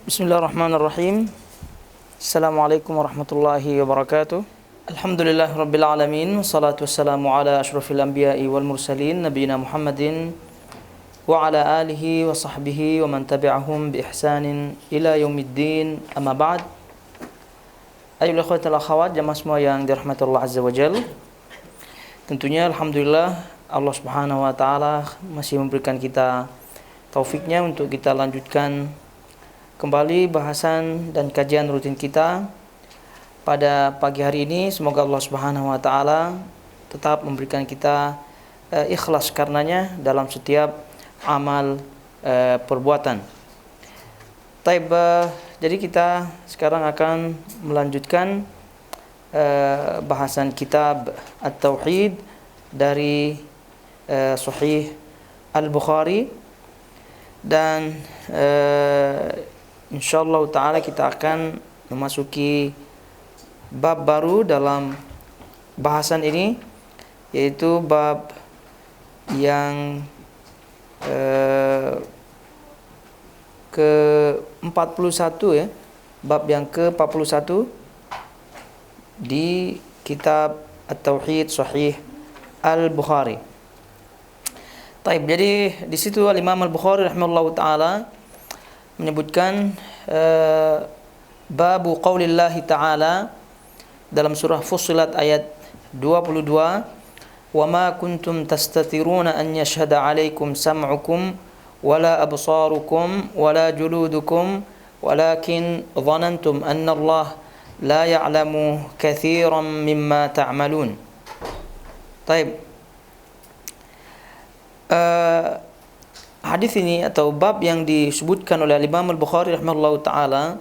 Bismillahirrahmanirrahim. Assalamualaikum warahmatullahi wabarakatuh. Alhamdulillah rabbil alamin. Wassalatu wassalamu ala asyrafil anbiya'i wal mursalin nabiyina Muhammadin wa ala alihi wa sahbihi wa man tabi'ahum bi ihsanin ila yaumiddin. Amma ba'd. Ayyuhal ikhwatal akhawat, jamaah semua yang dirahmati Allah azza wajal. Tentunya alhamdulillah Allah Subhanahu wa taala masih memberikan kita taufiknya untuk kita lanjutkan kembali bahasan dan kajian rutin kita pada pagi hari ini. Semoga Allah Subhanahu wa taala tetap memberikan kita ikhlas karenanya dalam setiap amal perbuatan. Taib, jadi kita sekarang akan melanjutkan bahasan kitab At-Tauhid dari Sahih Al-Bukhari, dan insyaallah ta'ala kita akan memasuki bab baru dalam bahasan ini, yaitu bab yang ke-41 ya, bab yang ke-41 di kitab At-Tauhid Sahih Al-Bukhari. Taib, jadi di situ Al-Imam Al-Bukhari rahimahullahu taala menyebutkan babu qaulillahi ta'ala dalam surah Fussilat ayat 22, wa ma kuntum tastatiruna an yashhada 'alaikum sam'ukum wala absarukum wala juludukum walakin dhanantum anna Allah la ya'lamu katsiran mimma ta'malun. Taib, hadis ini atau bab yang disebutkan oleh Imam Al-Bukhari rahimahullahu taala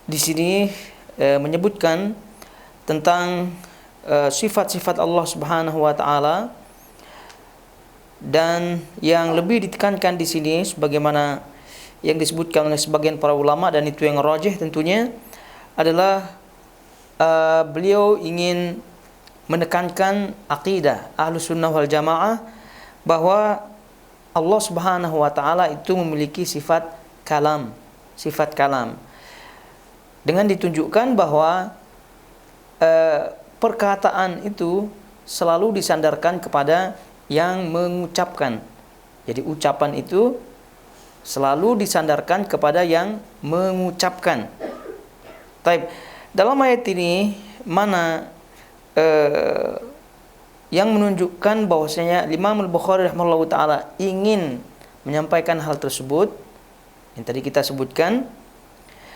di sini menyebutkan tentang sifat-sifat Allah Subhanahu wa taala, dan yang lebih ditekankan di sini sebagaimana yang disebutkan oleh sebagian para ulama, dan itu yang rajih tentunya adalah beliau ingin menekankan akidah Ahlussunnah wal Jamaah bahwa Allah Subhanahu wa taala itu memiliki sifat kalam, dengan ditunjukkan bahwa perkataan itu selalu disandarkan kepada yang mengucapkan. Jadi ucapan itu selalu disandarkan kepada yang mengucapkan. Taib, dalam ayat ini mana yang menunjukkan bahwasanya Imam Al-Bukhari rahimahullahu taala ingin menyampaikan hal tersebut yang tadi kita sebutkan,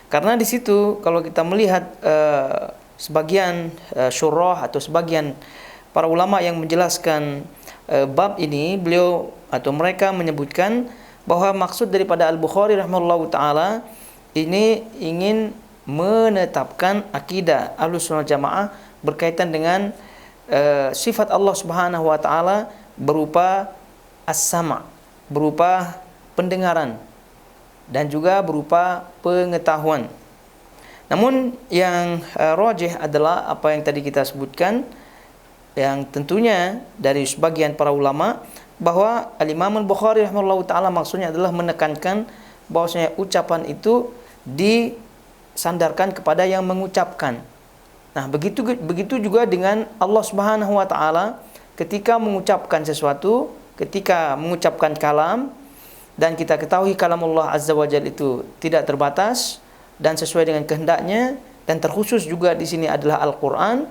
karena di situ kalau kita melihat sebagian syurah atau sebagian para ulama yang menjelaskan bab ini, beliau atau mereka menyebutkan bahwa maksud daripada Al-Bukhari rahimahullahu taala ini ingin menetapkan akidah Ahlussunnah Jamaah berkaitan dengan sifat Allah Subhanahu wa taala berupa as-sama', berupa pendengaran, dan juga berupa pengetahuan. Namun yang rajih adalah apa yang tadi kita sebutkan, yang tentunya dari sebagian para ulama, bahwa Al-Imam Al-Bukhari rahimahullahu taala maksudnya adalah menekankan bahwasanya ucapan itu disandarkan kepada yang mengucapkan. Nah, begitu juga dengan Allah Subhanahu wa taala ketika mengucapkan sesuatu, ketika mengucapkan kalam, dan kita ketahui kalam Allah Azza wa Jalla itu tidak terbatas dan sesuai dengan kehendaknya, dan terkhusus juga di sini adalah Al-Qur'an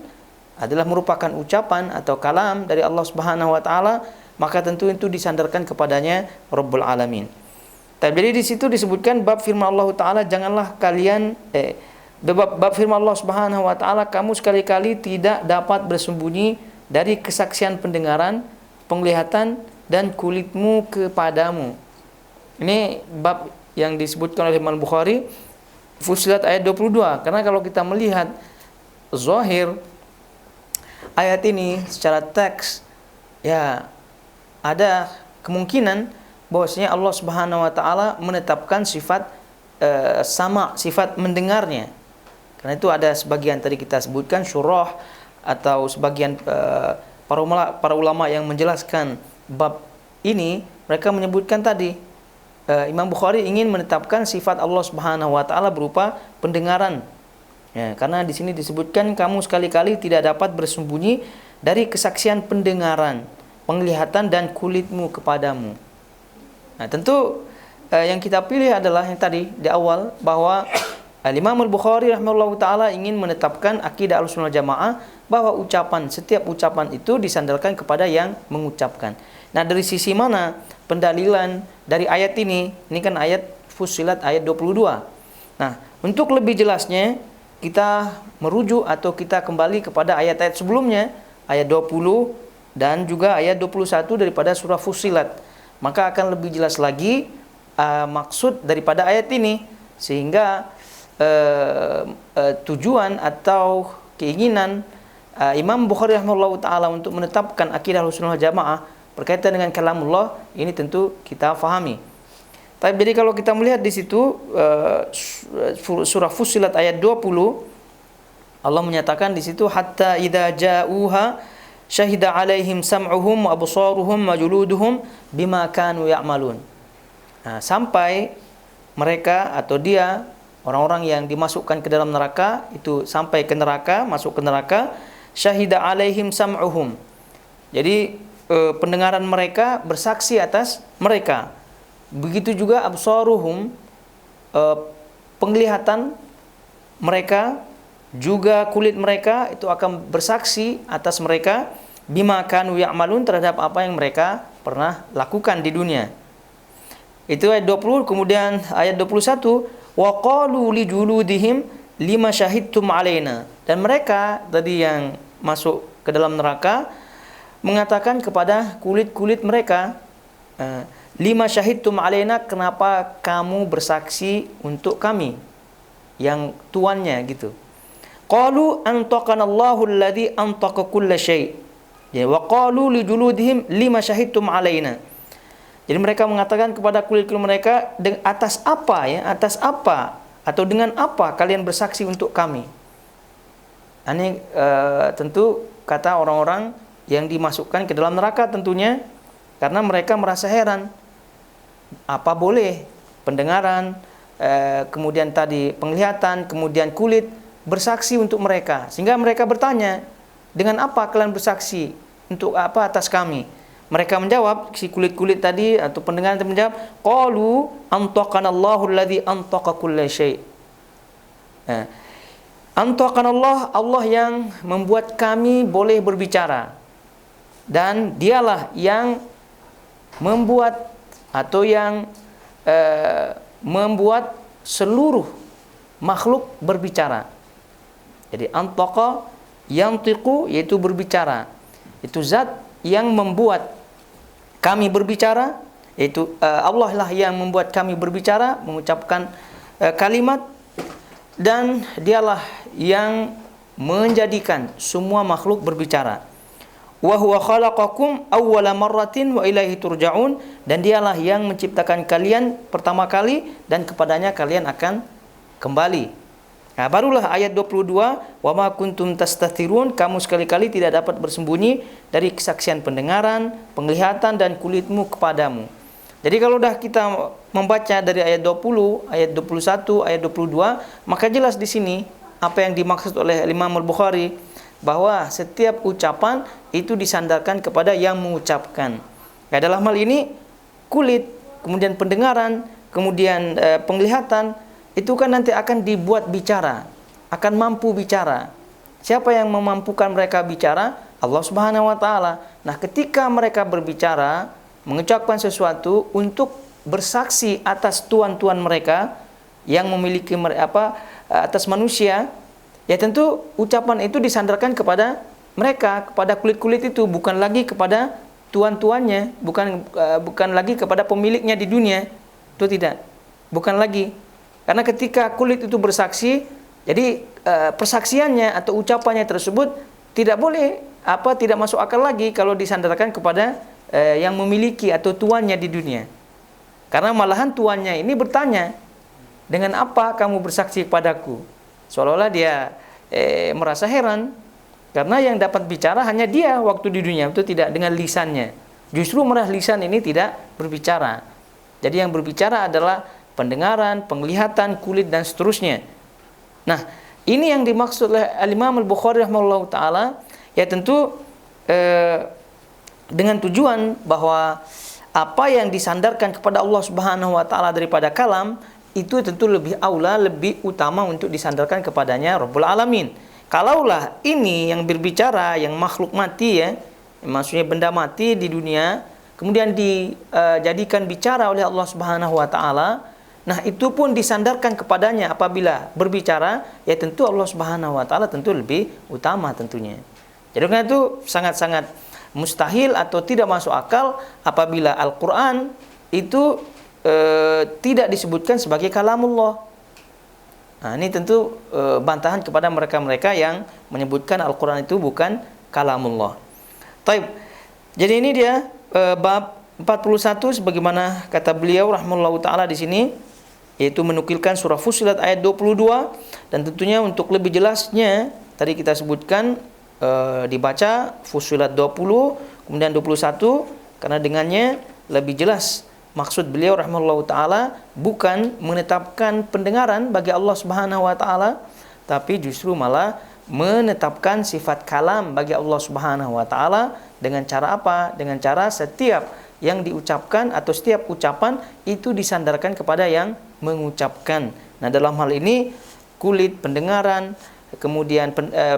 adalah merupakan ucapan atau kalam dari Allah Subhanahu wa taala, maka tentu itu disandarkan kepadanya Rabbul Alamin. Jadi di situ disebutkan bab firman Allah taala, janganlah kalian bab firman Allah Subhanahu wa taala, kamu sekali-kali tidak dapat bersembunyi dari kesaksian pendengaran, penglihatan, dan kulitmu kepadamu. Ini bab yang disebutkan oleh Imam Bukhari Fussilat ayat 22. Karena kalau kita melihat zahir ayat ini secara teks, ya ada kemungkinan bahwasanya Allah Subhanahu wa taala menetapkan sifat sama, sifat mendengarnya. Karena itu ada sebagian tadi kita sebutkan syurah atau sebagian para ulama yang menjelaskan bab ini, mereka menyebutkan tadi Imam Bukhari ingin menetapkan sifat Allah Subhanahu wa taala berupa pendengaran. Ya, karena di sini disebutkan kamu sekali-kali tidak dapat bersembunyi dari kesaksian pendengaran, penglihatan dan kulitmu kepadamu. Nah, tentu yang kita pilih adalah yang tadi di awal, bahwa Imam Al-Bukhari rahimahullahu taala ingin menetapkan akidah Ahlussunnah Jamaah bahwa setiap ucapan itu disandarkan kepada yang mengucapkan. Nah, dari sisi mana pendalilan dari ayat ini? Ini kan ayat Fussilat ayat 22. Nah, untuk lebih jelasnya kita merujuk atau kita kembali kepada ayat-ayat sebelumnya, ayat 20 dan juga ayat 21 daripada surah Fussilat. Maka akan lebih jelas lagi maksud daripada ayat ini, sehingga tujuan atau keinginan Imam Bukhari rahimahullah taala untuk menetapkan akidah Ahlussunnah Jamaah berkaitan dengan kalamullah ini tentu kita fahami. Tapi jadi kalau kita melihat di situ surah Fussilat ayat 20, Allah menyatakan di situ hatta idza ja'uha syahida 'alaihim sam'uhum wa absaruhum wa juluduhum bima kanu ya'malun. Nah, sampai mereka atau dia orang-orang yang dimasukkan ke dalam neraka itu sampai ke neraka, masuk ke neraka, syahida 'alaihim sam'uhum. Jadi pendengaran mereka bersaksi atas mereka. Begitu juga absaruhum, penglihatan mereka, juga kulit mereka itu akan bersaksi atas mereka bima kanu ya'malun, terhadap apa yang mereka pernah lakukan di dunia. Itu ayat 20. Kemudian ayat 21, wa qalu li juludihim lima syahidtum alaina. Dan mereka tadi yang masuk ke dalam neraka mengatakan kepada kulit-kulit mereka, lima syahidtum alaina, kenapa kamu bersaksi untuk kami, yang tuannya gitu. Qalu antaqanallahu alladhi antaqa kulla syai'. Ya, wa qalu li juludihim lima syahidtum alaina. Jadi mereka mengatakan kepada kulit-kulit mereka, atas apa ya? Atas apa atau dengan apa kalian bersaksi untuk kami? Ini tentu kata orang-orang yang dimasukkan ke dalam neraka tentunya, karena mereka merasa heran. Apa boleh pendengaran, kemudian tadi penglihatan, kemudian kulit bersaksi untuk mereka, sehingga mereka bertanya, dengan apa kalian bersaksi untuk apa atas kami? Mereka menjawab, si kulit-kulit tadi atau pendengaran tadi menjawab, qalu antaqanallahu alladhi antaqa kulla syai'. Antaqanallah, Allah yang membuat kami boleh berbicara, dan dialah yang membuat atau yang membuat seluruh makhluk berbicara. Jadi antaqa yantiqu, yaitu berbicara. Itu zat yang membuat kami berbicara, yaitu Allah lah yang membuat kami berbicara, mengucapkan kalimat, dan dialah yang menjadikan semua makhluk berbicara. Wa huwa khalaqakum awwala marratin wa ilaihi turja'un, dan dialah yang menciptakan kalian pertama kali dan kepadanya kalian akan kembali. Nah, barulah ayat 22, wa ma kuntum tastathirun, kamu sekali-kali tidak dapat bersembunyi dari kesaksian pendengaran, penglihatan dan kulitmu kepadamu. Jadi kalau dah kita membaca dari ayat 20, ayat 21, ayat 22, maka jelas di sini apa yang dimaksud oleh Imam Al-Bukhari, bahwa setiap ucapan itu disandarkan kepada yang mengucapkan. Ya, dalam hal ini kulit, kemudian pendengaran, kemudian penglihatan, itu kan nanti akan dibuat bicara, akan mampu bicara. Siapa yang memampukan mereka bicara? Allah Subhanahu wa taala. Nah, ketika mereka berbicara, mengucapkan sesuatu untuk bersaksi atas tuan-tuan mereka yang memiliki atas manusia, ya tentu ucapan itu disandarkan kepada mereka, kepada kulit-kulit itu, bukan lagi kepada tuan-tuannya, bukan lagi kepada pemiliknya di dunia. Itu tidak. Bukan lagi. Karena ketika kulit itu bersaksi, jadi persaksiannya atau ucapannya tersebut tidak boleh tidak masuk akal lagi kalau disandarkan kepada yang memiliki atau tuannya di dunia. Karena malahan tuannya ini bertanya, dengan apa kamu bersaksi kepadaku? Seolah-olah dia merasa heran, karena yang dapat bicara hanya dia waktu di dunia, itu tidak dengan lisannya. Justru malah lisan ini tidak berbicara. Jadi yang berbicara adalah pendengaran, penglihatan, kulit dan seterusnya. Nah, ini yang dimaksud oleh Al-Imam Al-Bukhari rahimahullahu taala, ya tentu dengan tujuan bahwa apa yang disandarkan kepada Allah Subhanahu wa taala daripada kalam itu tentu lebih aula, lebih utama untuk disandarkan kepadanya Rabbul Alamin. Kalaulah ini yang berbicara, yang makhluk mati ya, maksudnya benda mati di dunia, kemudian dijadikan bicara oleh Allah Subhanahu wa taala, nah itu pun disandarkan kepadanya apabila berbicara, ya tentu Allah Subhanahu wa taala tentu lebih utama tentunya. Jadi karena itu sangat-sangat mustahil atau tidak masuk akal apabila Al-Qur'an itu tidak disebutkan sebagai kalamullah. Nah, ini tentu bantahan kepada mereka-mereka yang menyebutkan Al-Quran itu bukan kalamullah. Taib. Jadi ini dia bab 41 sebagaimana kata beliau rahimahullahu taala di sini, yaitu menukilkan surah Fussilat ayat 22, dan tentunya untuk lebih jelasnya tadi kita sebutkan dibaca Fussilat 20 kemudian 21, karena dengannya lebih jelas. Maksud beliau rahimahullahu taala bukan menetapkan pendengaran bagi Allah Subhanahu wa taala, tapi justru malah menetapkan sifat kalam bagi Allah Subhanahu wa taala. Dengan cara apa? Dengan cara setiap yang diucapkan atau setiap ucapan itu disandarkan kepada yang mengucapkan. Nah, dalam hal ini kulit, pendengaran, kemudian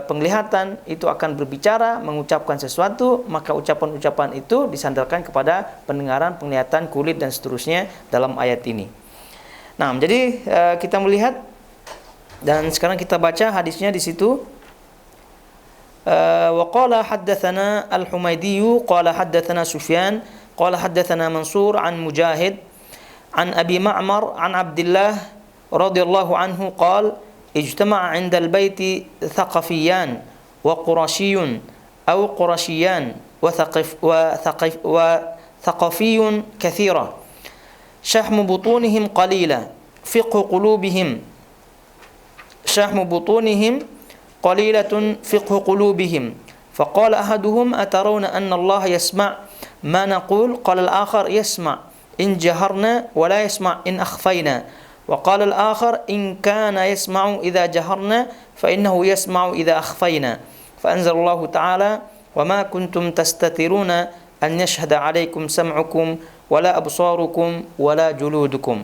penglihatan itu akan berbicara, mengucapkan sesuatu, maka ucapan-ucapan itu disandarkan kepada pendengaran, penglihatan, kulit dan seterusnya dalam ayat ini. Nah, jadi kita melihat dan sekarang kita baca hadisnya di situ. Wa qala haddatsana Al-Humaydi qala haddatsana Sufyan qala haddatsana Mansur an Mujahid an Abi Ma'mar an Abdullah radhiyallahu anhu qala اجتمع عند البيت ثقفيان وقرشي أو قرشيان وثقفي كثيرة شحم بطونهم قليلا فقه قلوبهم شحم بطونهم قليلة فقه قلوبهم فقال أحدهم أترون أن الله يسمع ما نقول قال الآخر يسمع إن جهرنا ولا يسمع إن أخفينا وقال الآخر إن كان يسمع إذا جهرنا فإنه يسمع إذا أخفينا فأنزل الله تعالى وما كنتم تستترون أن يشهد عليكم سمعكم ولا أبصاركم ولا جلودكم.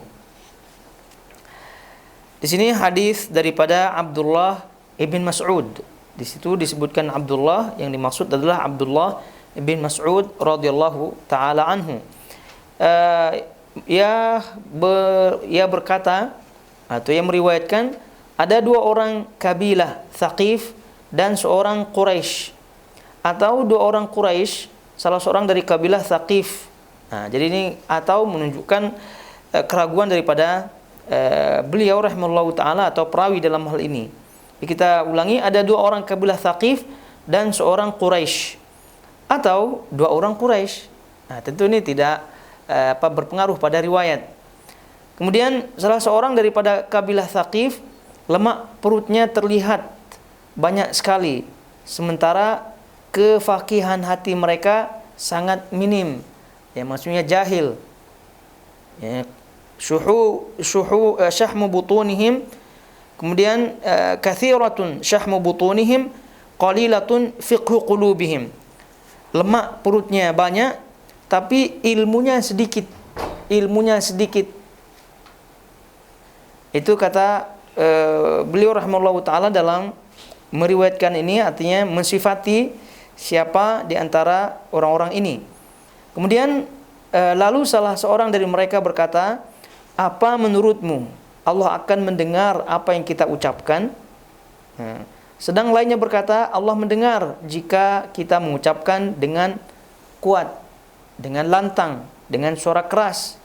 Di sini hadis daripada Abdullah ibn Mas'ud. Di situ disebutkan Abdullah, yang dimaksud adalah Abdullah ibn Mas'ud radhiyallahu taala anhu. Ia berkata atau ia meriwayatkan ada dua orang kabilah Thaqif dan seorang Quraisy, atau dua orang Quraisy, salah seorang dari kabilah Thaqif. Nah, jadi ini atau menunjukkan keraguan daripada beliau rahimahullahu taala atau perawi dalam hal ini. Kita ulangi, ada dua orang kabilah Thaqif dan seorang Quraisy, atau dua orang Quraisy. Nah, tentu ini tidak berpengaruh pada riwayat. Kemudian salah seorang daripada kabilah Thaqif, lemak perutnya terlihat banyak sekali, sementara kefakihan hati mereka sangat minim. Ya, maksudnya jahil. Ya, syahmu butunihim, kemudian kathiratun syahmu butunihim qalilatun fiqhu qulubihim. Lemak perutnya banyak tapi ilmunya sedikit. Itu kata beliau rahimahullahu taala dalam meriwayatkan ini, artinya mensifati siapa di antara orang-orang ini. Kemudian lalu salah seorang dari mereka berkata, apa menurutmu Allah akan mendengar apa yang kita ucapkan? Sedang lainnya berkata, Allah mendengar jika kita mengucapkan dengan kuat, dengan lantang, dengan suara keras.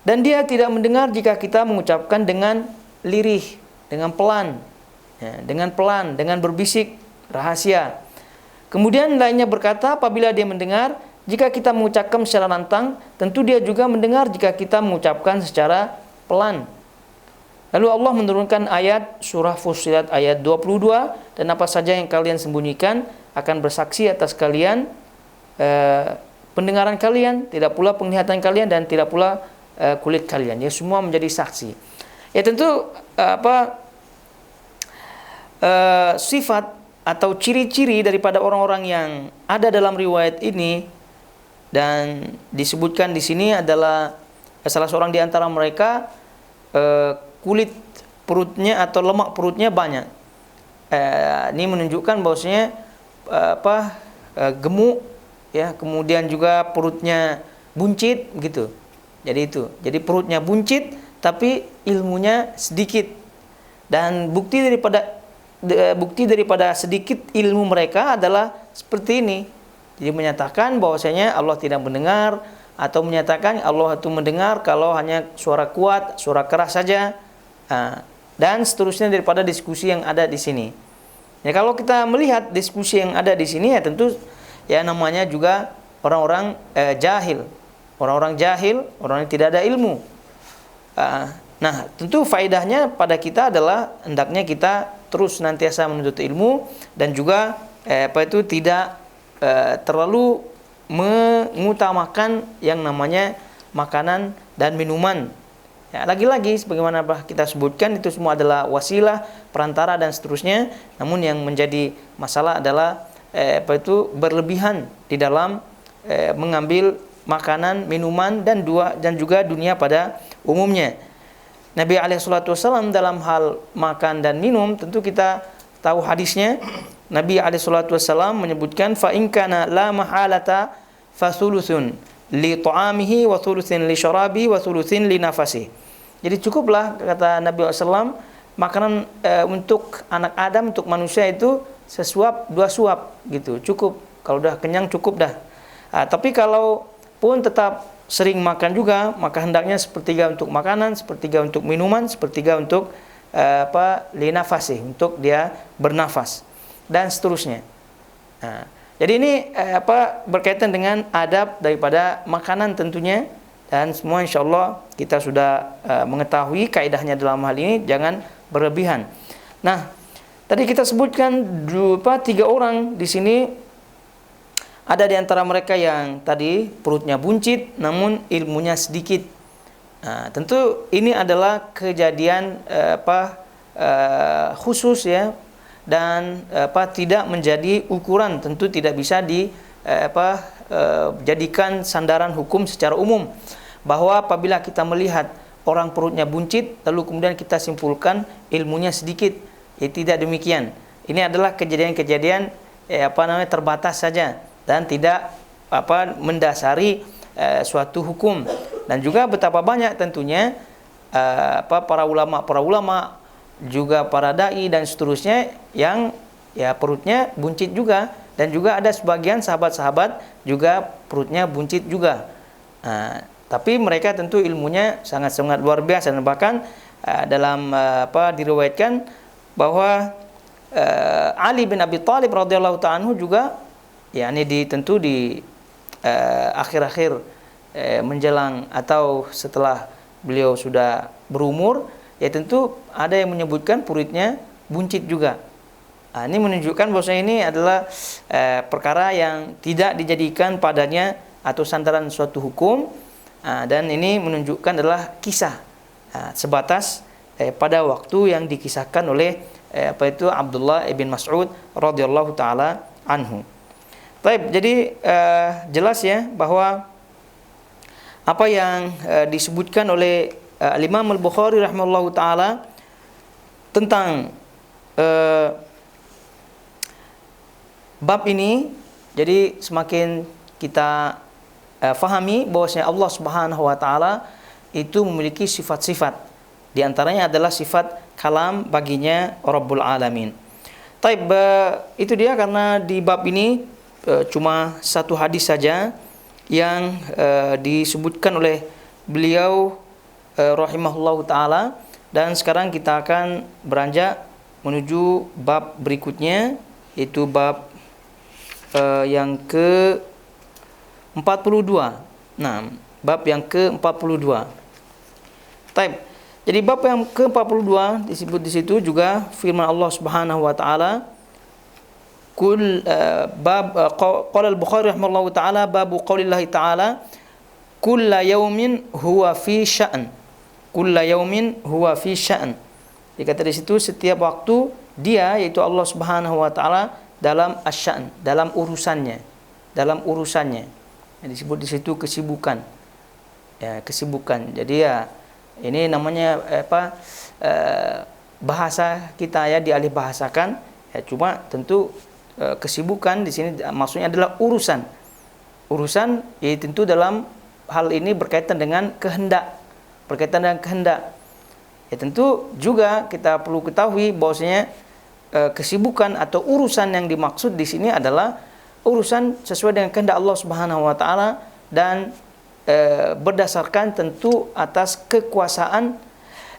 Dan dia tidak mendengar jika kita mengucapkan dengan lirih, dengan pelan, dengan berbisik rahasia. Kemudian lainnya berkata, apabila dia mendengar jika kita mengucapkan secara lantang, tentu dia juga mendengar jika kita mengucapkan secara pelan. Lalu Allah menurunkan ayat surah Fussilat ayat 22, dan apa saja yang kalian sembunyikan akan bersaksi atas kalian pendengaran kalian, tidak pula penglihatan kalian, dan tidak pula kulit kalian. Ya, semua menjadi saksi. Ya tentu sifat atau ciri-ciri daripada orang-orang yang ada dalam riwayat ini dan disebutkan di sini adalah salah seorang di antara mereka kulit perutnya atau lemak perutnya banyak. Ini menunjukkan bahwasanya gemuk, ya, kemudian juga perutnya buncit gitu. Jadi perutnya buncit tapi ilmunya sedikit. Dan bukti daripada sedikit ilmu mereka adalah seperti ini. Jadi menyatakan bahwasanya Allah tidak mendengar, atau menyatakan Allah itu mendengar kalau hanya suara kuat, suara keras saja, dan seterusnya daripada diskusi yang ada di sini. Ya, kalau kita melihat diskusi yang ada di sini, ya tentu ya namanya juga orang-orang jahil, orang yang tidak ada ilmu. Nah, tentu faedahnya pada kita adalah hendaknya kita terus senantiasa menuntut ilmu dan juga tidak terlalu mengutamakan yang namanya makanan dan minuman. Ya, lagi-lagi sebagaimana kita sebutkan, itu semua adalah wasilah, perantara dan seterusnya. Namun yang menjadi masalah adalah berlebihan di dalam mengambil makanan, minuman dan juga dunia pada umumnya. Nabi SAW dalam hal makan dan minum, tentu kita tahu hadisnya. Nabi SAW menyebutkan, fa in kana la mahalata fa thuluthun li ta'amihi wa thuluthin li syarabi wa thuluthin li nafasi. Jadi cukuplah, kata Nabi SAW, makanan untuk anak Adam, untuk manusia itu sesuap, 2 suap gitu, cukup. Kalau udah kenyang cukup dah. Tapi kalau pun tetap sering makan juga, maka hendaknya sepertiga untuk makanan, sepertiga untuk minuman, sepertiga untuk linafasih, untuk dia bernafas dan seterusnya. Jadi ini berkaitan dengan adab daripada makanan tentunya, dan semua insyaallah kita sudah mengetahui kaidahnya dalam hal ini, jangan berlebihan. Nah, tadi kita sebutkan 3 orang di sini. Ada di antara mereka yang tadi perutnya buncit namun ilmunya sedikit. Tentu ini adalah kejadian khusus, ya, dan tidak menjadi ukuran, tentu tidak bisa jadikan sandaran hukum secara umum, bahwa apabila kita melihat orang perutnya buncit lalu kemudian kita simpulkan ilmunya sedikit. Ya, tidak demikian. Ini adalah kejadian-kejadian terbatas saja dan tidak mendasari suatu hukum. Dan juga betapa banyak tentunya para ulama juga para dai dan seterusnya yang ya perutnya buncit juga, dan juga ada sebagian sahabat-sahabat juga perutnya buncit juga. Tapi mereka tentu ilmunya sangat-sangat luar biasa, dan bahkan dalam diriwayatkan bahwa Ali bin Abi Thalib radhiyallahu ta'ala anhu juga, ya, ini tentu di akhir-akhir menjelang atau setelah beliau sudah berumur, ya tentu ada yang menyebutkan perutnya buncit juga. Ini menunjukkan bahwa ini adalah perkara yang tidak dijadikan padanya atau sandaran suatu hukum, dan ini menunjukkan adalah kisah sebatas pada waktu yang dikisahkan oleh Abdullah ibn Mas'ud radhiyallahu taala anhu. Baik, jadi jelas ya bahwa apa yang disebutkan oleh Imam Al-Bukhari rahimahullahu taala tentang bab ini, jadi semakin kita fahami bahwasanya Allah Subhanahu wa taala itu memiliki sifat-sifat. Di antaranya adalah sifat kalam baginya Rabbul Alamin. Taib, itu dia, karena di bab ini cuma 1 hadis saja yang disebutkan oleh beliau rahimahullahu taala, dan sekarang kita akan beranjak menuju bab berikutnya, yaitu bab yang ke-42. Nah, bab yang ke-42. Taib. Jadi bab yang ke-42 disebut di situ juga firman Allah Subhanahu wa taala, qala al-Bukhari rahimahullahu taala babu qaulillahi taala kulla yaumin huwa fi sya'n. Kulla yaumin huwa fi sya'n. Dikata di situ setiap waktu dia yaitu Allah Subhanahu wa taala dalam asya'n, dalam urusannya, dalam urusannya. Yang disebut di situ kesibukan. Ya, kesibukan. Jadi ya ini namanya bahasa kita ya dialih bahasakan ya, cuma tentu kesibukan di sini maksudnya adalah urusan. Urusan ya tentu dalam hal ini berkaitan dengan kehendak. Berkaitan dengan kehendak. Ya tentu juga kita perlu ketahui bahwasanya kesibukan atau urusan yang dimaksud di sini adalah urusan sesuai dengan kehendak Allah Subhanahu wa taala dan berdasarkan tentu atas kekuasaan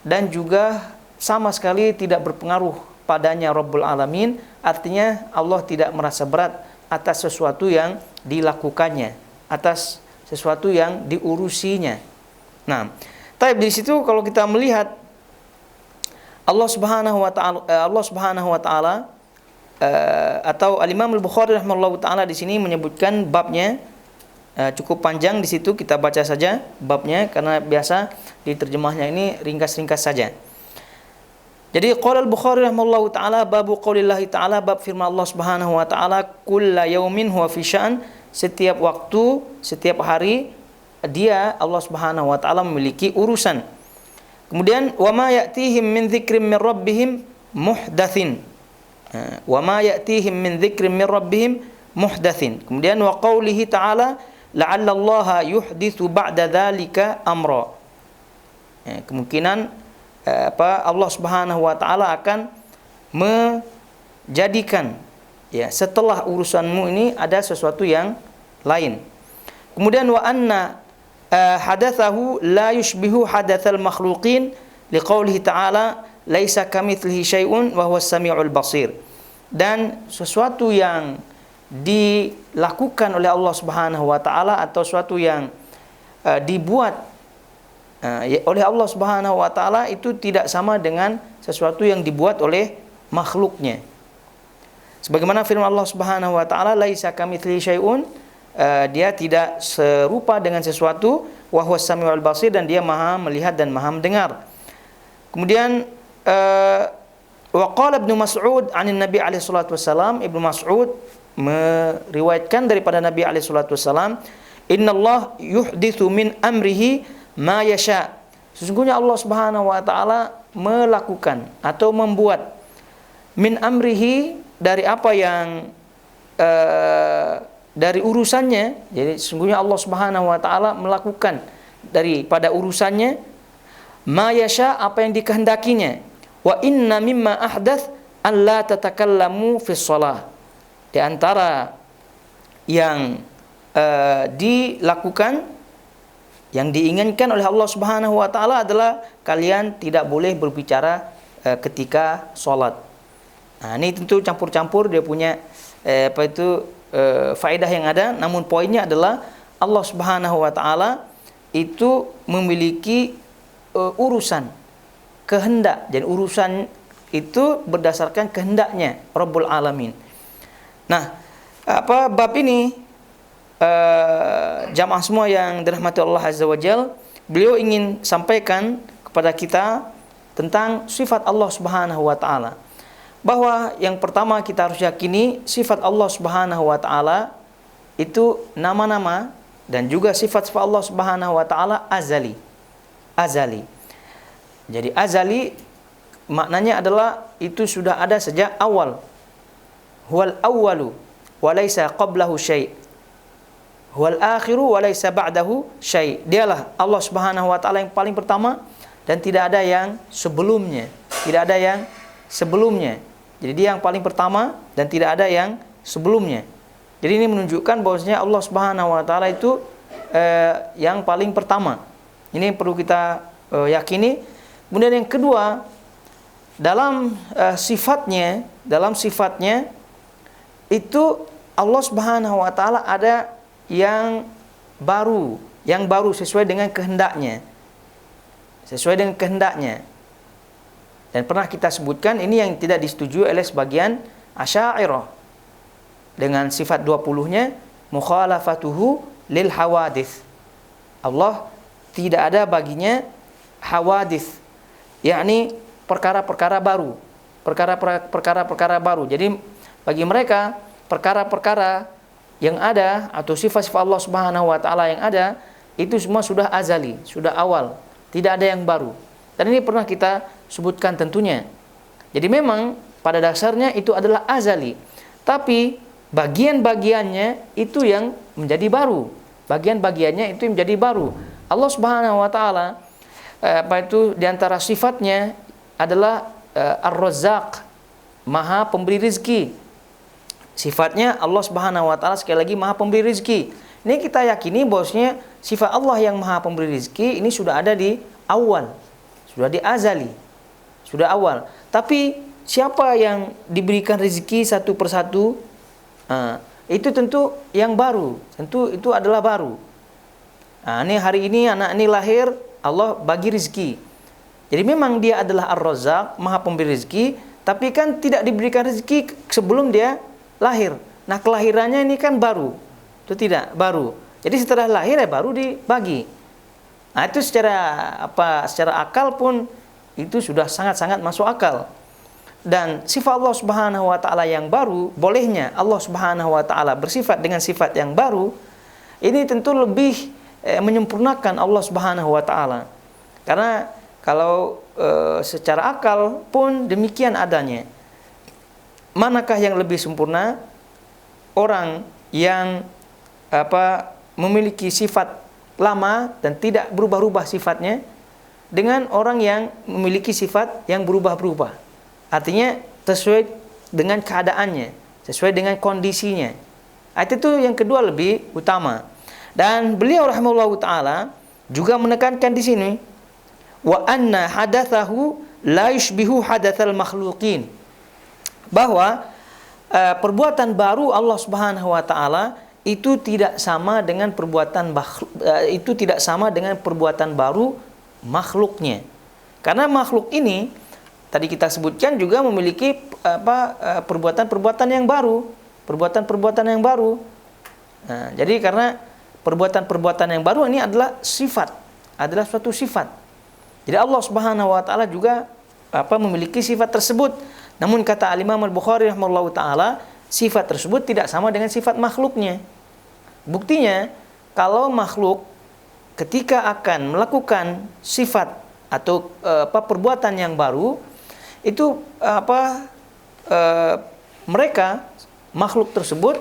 dan juga sama sekali tidak berpengaruh padanya Rabbul Alamin, artinya Allah tidak merasa berat atas sesuatu yang dilakukannya, atas sesuatu yang diurusinya. Nah, tapi di situ kalau kita melihat Allah Subhanahu wa taala atau Al-Imam Al-Bukhari rahimahullahu taala di sini menyebutkan babnya cukup panjang di situ, kita baca saja babnya karena biasa di terjemahnya ini ringkas-ringkas saja. Jadi qala al-Bukhari rahimahullahu taala babu qaulillahi taala, bab firman Allah Subhanahu wa taala kulla yaumin huwa fi sya'n, setiap waktu, setiap hari dia Allah Subhanahu wa taala memiliki urusan. Kemudian wa ma ya'tihim min dzikrin min rabbihim muhdatsin. Wa ma ya'tihim min dzikrin min rabbihim muhdatsin. Kemudian wa qaulihi ta'ala la'alla Allah yuhditsu ba'da dzalika amra. Kemungkinan Allah Subhanahu wa taala akan menjadikan ya setelah urusanmu ini ada sesuatu yang lain. Kemudian wa anna hadatsahu la yushbihu hadatsal makhluqin liqaulihi ta'ala laisa kamitslihi syai'un wa huwas samiul basir. Dan sesuatu yang dilakukan oleh Allah Subhanahu wa taala atau sesuatu yang dibuat oleh Allah Subhanahu wa taala itu tidak sama dengan sesuatu yang dibuat oleh makhluknya. Sebagaimana firman Allah Subhanahu wa taala laisa kamitslihi syai'un, dia tidak serupa dengan sesuatu, wa huwas samiul basir, dan dia Maha melihat dan Maha mendengar. Kemudian wa qala Ibnu Mas'ud 'anin Nabi alaihi salatu wasallam, Ibnu Mas'ud meriwayatkan daripada Nabi alaihi salatu wasallam, innallaha yuhditsu min amrihi ma yasha. Sesungguhnya Allah Subhanahu wa taala melakukan atau membuat min amrihi dari apa yang dari urusannya. Jadi sesungguhnya Allah Subhanahu wa taala melakukan daripada urusannya ma yasha, apa yang dikehendakinya. Wa inna mimma ahdath alla tatakallamu fi shalah. Di antara yang dilakukan, yang diinginkan oleh Allah Subhanahu wa taala adalah kalian tidak boleh berbicara ketika sholat. Nah, ini tentu campur-campur dia punya faedah yang ada, namun poinnya adalah Allah Subhanahu wa taala itu memiliki urusan, kehendak, dan urusan itu berdasarkan kehendaknya Rabbul Alamin. Nah, bab ini jamaah semua yang dirahmati Allah Azza wa Jal, beliau ingin sampaikan kepada kita tentang sifat Allah Subhanahu wa taala. Bahwa yang pertama kita harus yakini sifat Allah Subhanahu wa taala itu nama-nama dan juga sifat-sifat Allah Subhanahu wa taala azali. Azali. Jadi azali maknanya adalah itu sudah ada sejak awal. Huwal awwalu wa laisa qablahu syai'. Huwal akhiru wa laisa ba'dahu syai'. Dialah Allah Subhanahu wa taala yang paling pertama dan tidak ada yang sebelumnya. Tidak ada yang sebelumnya. Jadi dia yang paling pertama dan tidak ada yang sebelumnya. Jadi ini menunjukkan bahwasanya Allah Subhanahu wa taala itu yang paling pertama. Ini yang perlu kita yakini. Kemudian yang kedua, dalam sifatnya itu Allah Subhanahu wa taala ada yang baru sesuai dengan kehendaknya. Sesuai dengan kehendaknya. Dan pernah kita sebutkan ini yang tidak disetujui oleh sebagian Asy'ariyah. dengan sifat 20-nya, mukhalafatuhu lil hawadits. Allah tidak ada baginya hawadits, yakni perkara-perkara baru. Perkara-perkara baru. Jadi bagi mereka perkara-perkara yang ada atau sifat-sifat Allah Subhanahu wa taala yang ada itu semua sudah azali, sudah awal, tidak ada yang baru. Dan ini pernah kita sebutkan tentunya. Jadi memang pada dasarnya itu adalah azali, tapi bagian-bagiannya itu yang menjadi baru. Bagian-bagiannya itu yang menjadi baru. Allah Subhanahu wa taala di antara sifatnya adalah Ar-Razzaq, Maha pemberi rezeki. Sifatnya Allah Subhanahu wa taala sekali lagi Maha pemberi rezeki. Ini kita yakini bahwasanya sifat Allah yang Maha pemberi rezeki ini sudah ada di awal, sudah di azali, sudah awal. Tapi siapa yang diberikan rezeki satu persatu, itu tentu yang baru, tentu itu adalah baru. Ini hari ini anak ini lahir, Allah bagi rezeki. Jadi memang dia adalah Ar-Razzaq, Maha pemberi rezeki, tapi kan tidak diberikan rezeki sebelum dia lahir. Nah, kelahirannya ini kan baru. Itu tidak baru. Jadi setelah lahir ya baru dibagi. Nah, itu secara akal pun itu sudah sangat-sangat masuk akal. Dan sifat Allah Subhanahu wa taala yang baru, bolehnya Allah Subhanahu wa taala bersifat dengan sifat yang baru, ini tentu lebih menyempurnakan Allah Subhanahu wa taala. Karena kalau secara akal pun demikian adanya. Manakah yang lebih sempurna? Orang yang memiliki sifat lama dan tidak berubah-ubah sifatnya, dengan orang yang memiliki sifat yang berubah-berubah. Artinya sesuai dengan keadaannya, sesuai dengan kondisinya. Itu yang kedua lebih utama. Dan beliau rahimahullahu taala juga menekankan di sini, wa anna hadatsahu la yushbihu hadatsal makhluqin, bahwa perbuatan baru Allah Subhanahu wa taala itu tidak sama dengan perbuatan baru makhluknya. Karena makhluk ini tadi kita sebutkan juga memiliki perbuatan-perbuatan yang baru, perbuatan-perbuatan yang baru. Nah, jadi karena perbuatan-perbuatan yang baru ini adalah sifat, adalah suatu sifat. Jadi Allah Subhanahu wa taala juga memiliki sifat tersebut. Namun kata Al-Imam Al-Bukhari rahimahullahu taala, sifat tersebut tidak sama dengan sifat makhluknya. Buktinya, kalau makhluk ketika akan melakukan sifat atau perbuatan yang baru, itu mereka makhluk tersebut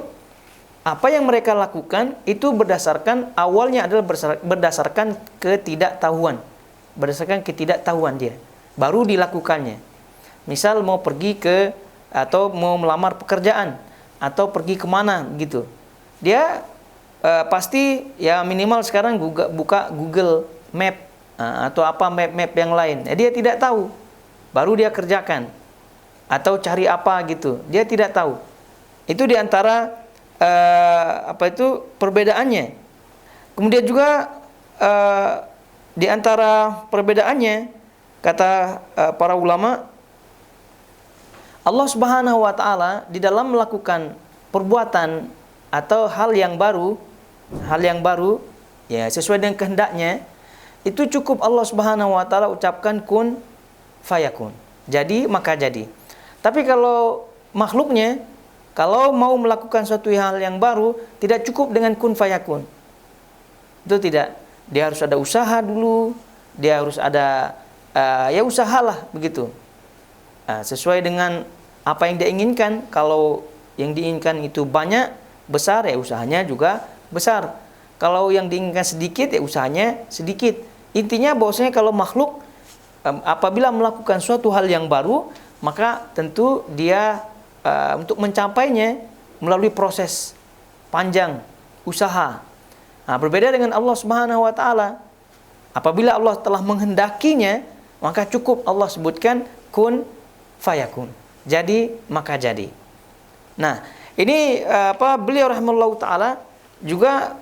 apa yang mereka lakukan itu berdasarkan awalnya adalah berdasarkan ketidaktahuan. Berdasarkan ketidaktahuan dia, baru dilakukannya. Misal mau pergi atau mau melamar pekerjaan, atau pergi kemana gitu. Dia pasti ya minimal sekarang buka Google Map atau map yang lain. Dia tidak tahu, baru dia kerjakan. Atau cari apa gitu, dia tidak tahu. Itu diantara perbedaannya. Kemudian juga di antara perbedaannya, kata para ulama, Allah Subhanahu wa taala di dalam melakukan perbuatan atau hal yang baru ya sesuai dengan kehendaknya, itu cukup Allah Subhanahu wa taala ucapkan kun fayakun. Jadi maka jadi. Tapi kalau makhluknya, kalau mau melakukan suatu hal yang baru, tidak cukup dengan kun fayakun. Itu tidak. Dia harus ada usaha dulu, dia harus ada usahalah begitu. Sesuai dengan apa yang dia inginkan. Kalau yang diinginkan itu banyak, besar, ya usahanya juga besar. Kalau yang diinginkan sedikit, ya usahanya sedikit. Intinya bahwasanya kalau makhluk apabila melakukan suatu hal yang baru, maka tentu dia untuk mencapainya melalui proses panjang, usaha. Berbeda dengan Allah Subhanahu wa taala. Apabila Allah telah menghendakinya, maka cukup Allah sebutkan kun fayakun. Jadi maka jadi. Nah, ini beliau rahimahullahu taala juga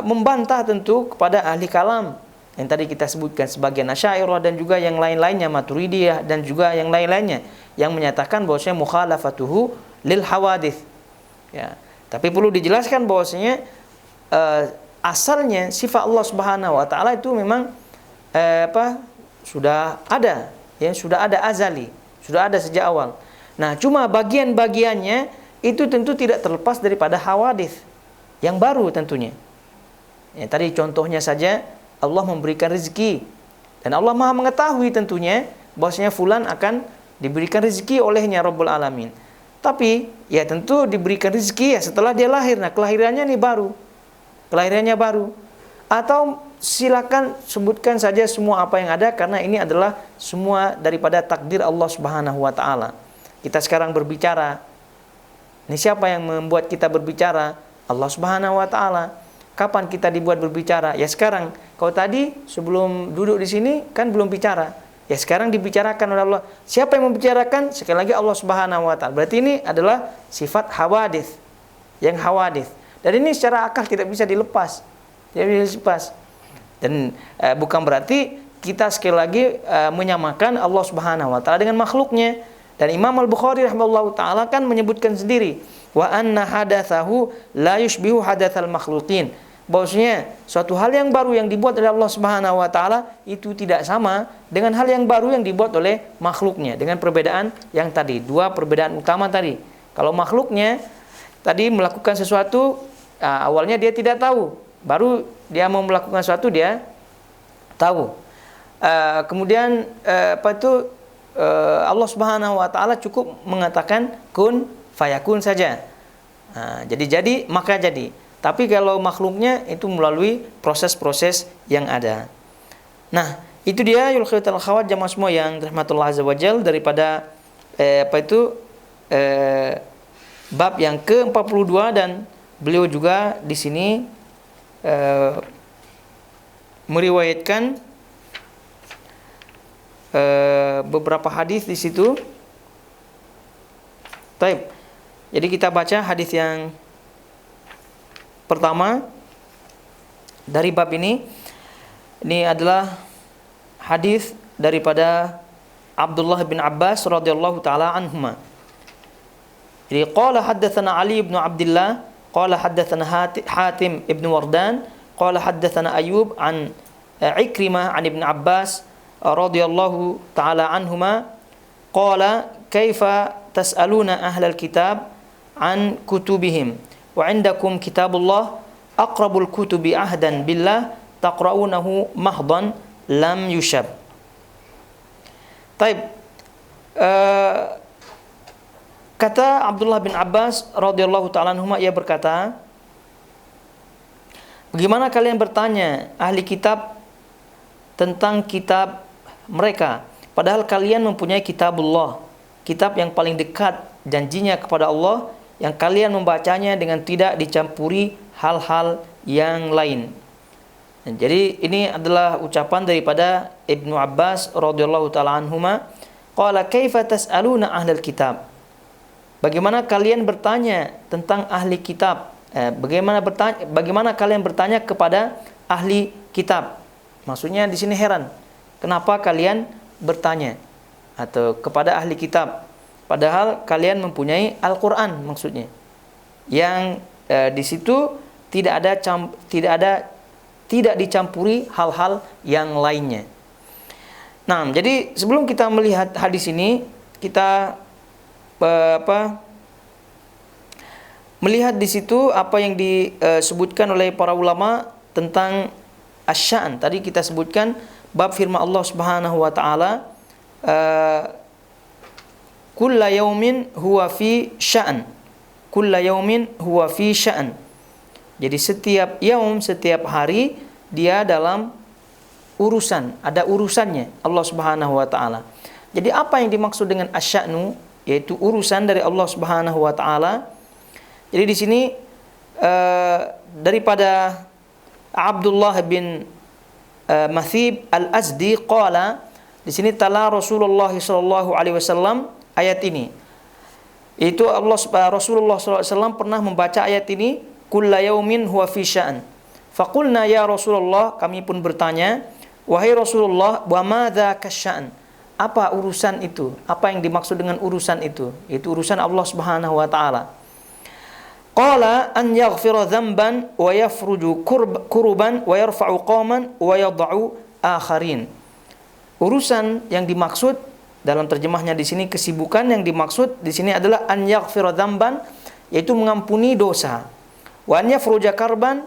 membantah tentu kepada ahli kalam yang tadi kita sebutkan sebagian Asy'ariyah dan juga yang lain-lainnya, Maturidiyah dan juga yang lain-lainnya yang menyatakan bahwasanya mukhalafatuhu lil hawadits. Ya. Tapi perlu dijelaskan bahwasanya asalnya sifat Allah Subhanahu wa taala itu memang sudah ada, ya, sudah ada azali, sudah ada sejak awal. Nah, cuma bagian-bagiannya itu tentu tidak terlepas daripada hawadits yang baru tentunya. Ya, tadi contohnya saja Allah memberikan rezeki, dan Allah Maha mengetahui tentunya bahwasanya fulan akan diberikan rezeki olehnya Rabbul Alamin. Tapi ya tentu diberikan rezeki ya setelah dia lahir. Nah, kelahirannya nih baru. Kelahirannya baru. Atau silakan sebutkan saja semua apa yang ada, karena ini adalah semua daripada takdir Allah Subhanahu wa taala. Kita sekarang berbicara. Ini siapa yang membuat kita berbicara? Allah Subhanahu wa taala. Kapan kita dibuat berbicara? Ya sekarang. Kalau tadi sebelum duduk di sini kan belum bicara. Ya sekarang dibicarakan oleh Allah. Siapa yang membicarakan? Sekali lagi Allah Subhanahu wa taala. Berarti ini adalah sifat hawadits. Yang hawadits. Dan ini secara akal tidak bisa dilepas. Tidak bisa dilepas. Dan bukan berarti kita sekali lagi menyamakan Allah Subhanahu wa taala dengan makhluknya. Dan Imam Al-Bukhari rahimahullahu taala kan menyebutkan sendiri, wa anna hadatsahu la yushbihu hadatsal makhluqin. Bahwasanya suatu hal yang baru yang dibuat oleh Allah Subhanahu wa taala itu tidak sama dengan hal yang baru yang dibuat oleh makhluknya, dengan perbedaan yang tadi, dua perbedaan utama tadi. Kalau makhluknya tadi melakukan sesuatu, awalnya dia tidak tahu, baru dia mau melakukan sesuatu dia tahu. Kemudian Allah Subhanahu wa taala cukup mengatakan kun fayakun saja. Jadi maka jadi. Tapi kalau makhluknya itu melalui proses-proses yang ada. Nah, itu dia yulkhitul khawat jamaah semua yang rahmatullah azza wajal daripada bab yang ke-42, dan beliau juga di sini meriwayatkan beberapa hadis di situ. Baik. Jadi kita baca hadis yang pertama dari bab ini. Ini adalah hadis daripada Abdullah bin Abbas radhiyallahu taala anhuma. Jadi qala haddatsana Ali bin Abdullah qala haddatsana Hatim ibn Wardan qala haddatsana Ayyub an Ikrimah an Ibn Abbas radhiyallahu taala anhuma qala kaifa tas'aluna ahlal kitab an kutubihim wa indakum kitabullah aqrabul kutubi ahdan billah taqra'unahu mahdan lam yushab. Taib. Kata Abdullah bin Abbas radhiyallahu ta'ala anhuma, ia berkata, bagaimana kalian bertanya ahli kitab tentang kitab mereka, padahal kalian mempunyai kitabullah, kitab yang paling dekat janjinya kepada Allah, yang kalian membacanya dengan tidak dicampuri hal-hal yang lain. Jadi ini adalah ucapan daripada Ibnu Abbas radhiyallahu taala anhuma, qala kaifa tas'aluna ahlal kitab, bagaimana kalian bertanya tentang ahli kitab, bagaimana kalian bertanya kepada ahli kitab. Maksudnya di sini heran, kenapa kalian bertanya atau kepada ahli kitab, padahal kalian mempunyai Al-Qur'an, maksudnya yang di situ tidak dicampuri hal-hal yang lainnya. Nah, jadi sebelum kita melihat hadis ini, kita melihat di situ apa yang disebutkan oleh para ulama tentang asy-sya'n. Tadi kita sebutkan bab firman Allah Subhanahu wa taala, kulla yaumin huwa fi sya'n. Kulla yaumin huwa fi sya'n. Jadi setiap yaum, setiap hari dia dalam urusan, ada urusannya Allah Subhanahu wa taala. Jadi apa yang dimaksud dengan asy-sya'nu, yaitu urusan dari Allah Subhanahu wa taala. Jadi di sini daripada Abdullah bin Mathib Al-Azdi qala, di sini tala Rasulullah sallallahu alaihi wasallam ayat ini. Itu Rasulullah sallallahu alaihi wasallam pernah membaca ayat ini, kulla yaumin huwa fi sya'an. Faqulna ya Rasulullah, kami pun bertanya, wahai Rasulullah, wa madza kasya'an? Apa urusan itu? Apa yang dimaksud dengan urusan itu? Itu urusan Allah Subhanahu wa taala. Qala an yaghfira dhanban wa yafruju kuruban wa yarfa'u qauman wa yad'u akharin. Urusan yang dimaksud dalam terjemahnya di sini, kesibukan yang dimaksud di sini adalah an yaghfira dhanban, yaitu mengampuni dosa. Wa an yafruja karban,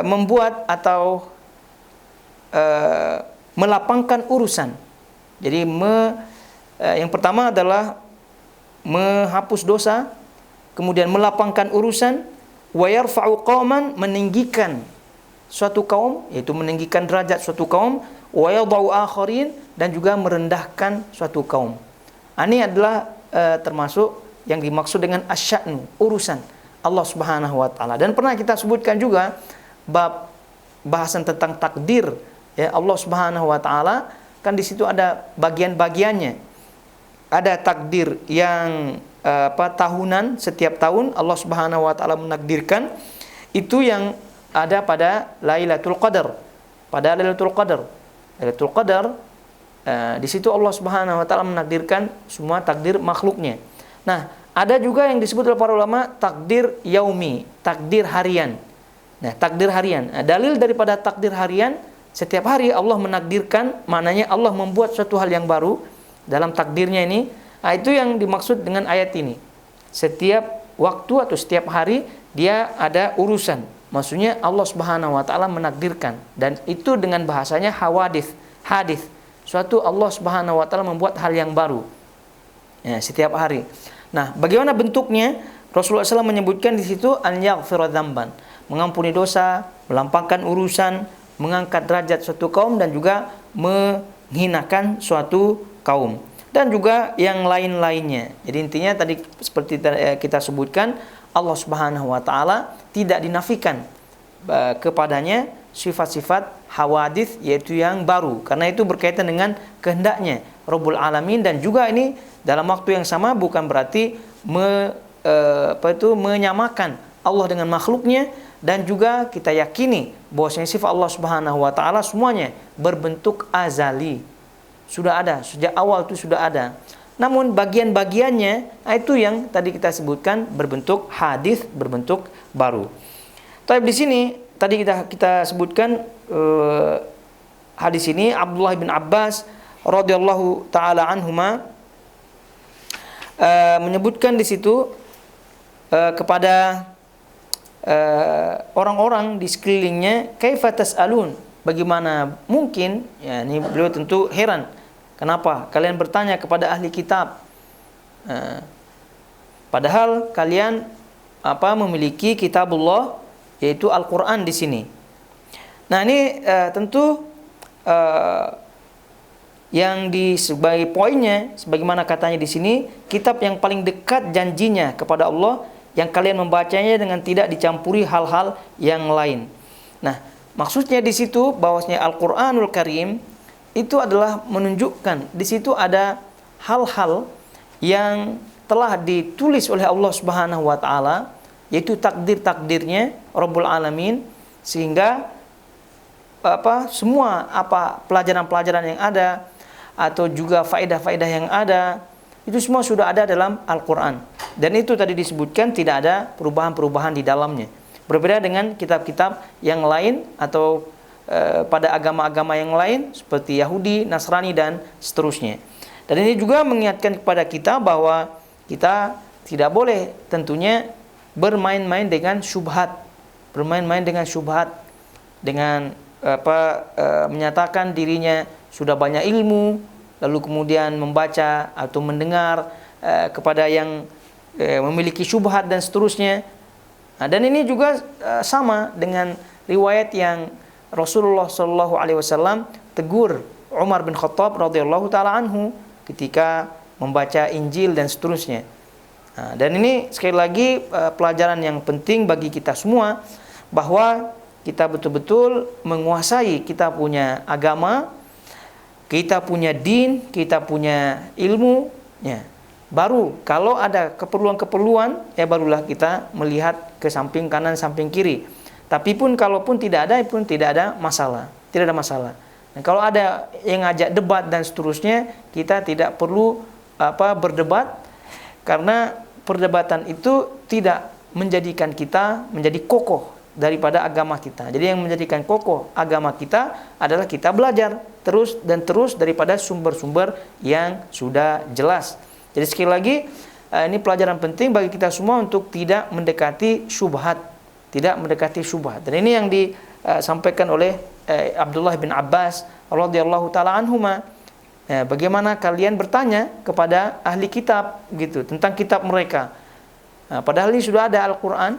membuat atau melapangkan urusan. Jadi yang pertama adalah menghapus dosa, kemudian melapangkan urusan, wa yarfa'u qauman, meninggikan suatu kaum, yaitu meninggikan derajat suatu kaum, wa yad'u akharin, dan juga merendahkan suatu kaum. Ini adalah termasuk yang dimaksud dengan asya'nu, urusan Allah Subhanahu wa taala. Dan pernah kita sebutkan juga bab bahasan tentang takdir, ya, Allah Subhanahu wa taala, kan di situ ada bagian-bagiannya. Ada takdir yang tahunan, setiap tahun Allah Subhanahu wa taala menakdirkan, itu yang ada pada Lailatul Qadar. Pada Lailatul Qadar. Lailatul Qadar, di situ Allah Subhanahu wa taala menakdirkan semua takdir makhluknya. Nah, ada juga yang disebut oleh para ulama takdir yaumi, takdir harian. Nah, takdir harian. Dalil daripada takdir harian, setiap hari Allah menakdirkan, maknanya Allah membuat suatu hal yang baru dalam takdirnya ini. Itu yang dimaksud dengan ayat ini. Setiap waktu atau setiap hari dia ada urusan. Maksudnya Allah Subhanahu wa taala menakdirkan, dan itu dengan bahasanya hawadits, hadis. Suatu Allah Subhanahu wa taala membuat hal yang baru. Ya, setiap hari. Nah, bagaimana bentuknya? Rasulullah SAW menyebutkan di situ an yaghfira dzamban, mengampuni dosa, melampangkan urusan, mengangkat derajat suatu kaum, dan juga menghinakan suatu kaum, dan juga yang lain-lainnya. Jadi intinya tadi seperti kita sebutkan, Allah Subhanahu wa taala tidak dinafikan kepadanya sifat-sifat hawadits, yaitu yang baru, karena itu berkaitan dengan kehendaknya Rabbul Alamin. Dan juga ini dalam waktu yang sama bukan berarti menyamakan Allah dengan makhluknya, dan juga kita yakini bahwasanya sifat Allah Subhanahu wa taala semuanya berbentuk azali. Sudah ada, sejak awal itu sudah ada. Namun bagian-bagiannya itu yang tadi kita sebutkan berbentuk hadis, berbentuk baru. Tapi di sini tadi kita sebutkan hadis ini Abdullah bin Abbas radhiyallahu taala anhuma menyebutkan di situ kepada orang-orang di sekelilingnya, kaifa tas'alun, bagaimana mungkin, ya, ini beliau tentu heran, kenapa kalian bertanya kepada ahli kitab, padahal kalian memiliki kitabullah, yaitu Al-Quran di sini. Nah, ini tentu yang sebagai poinnya, sebagaimana katanya di sini, kitab yang paling dekat janjinya kepada Allah, yang kalian membacanya dengan tidak dicampuri hal-hal yang lain. Nah, maksudnya di situ bahwasanya Al-Qur'anul Karim itu adalah menunjukkan di situ ada hal-hal yang telah ditulis oleh Allah Subhanahu wa taala, yaitu takdir-takdirnya Rabbul Alamin, sehingga semua pelajaran-pelajaran yang ada atau juga faedah-faedah yang ada, itu semua sudah ada dalam Al-Qur'an. Dan itu tadi disebutkan tidak ada perubahan-perubahan di dalamnya. Berbeda dengan kitab-kitab yang lain atau pada agama-agama yang lain seperti Yahudi, Nasrani, dan seterusnya. Dan ini juga mengingatkan kepada kita bahwa kita tidak boleh tentunya bermain-main dengan syubhat. Bermain-main dengan syubhat, dengan menyatakan dirinya sudah banyak ilmu, lalu kemudian membaca atau mendengar kepada yang memiliki syubhat dan seterusnya. Nah, dan ini juga sama dengan riwayat yang Rasulullah SAW tegur Umar bin Khattab radhiyallahu taala anhu ketika membaca Injil dan seterusnya. Nah, dan ini sekali lagi pelajaran yang penting bagi kita semua, bahwa kita betul-betul menguasai kita punya agama, kita punya din, kita punya ilmu, ya. Baru kalau ada keperluan-keperluan, ya barulah kita melihat ke samping kanan, samping kiri. Tapi pun kalaupun tidak ada, pun tidak ada masalah, tidak ada masalah. Dan kalau ada yang ngajak debat dan seterusnya, kita tidak perlu berdebat, Karena perdebatan itu tidak menjadikan kita menjadi kokoh daripada agama kita. Jadi yang menjadikan kokoh agama kita adalah kita belajar terus dan terus daripada sumber-sumber yang sudah jelas. Jadi sekali lagi, ini pelajaran penting bagi kita semua untuk tidak mendekati syubhat, tidak mendekati syubhat. Dan ini yang disampaikan oleh Abdullah bin Abbas radhiyallahu taala anhuma. Bagaimana kalian bertanya kepada ahli kitab gitu tentang kitab mereka. Padahal ini sudah ada Al-Qur'an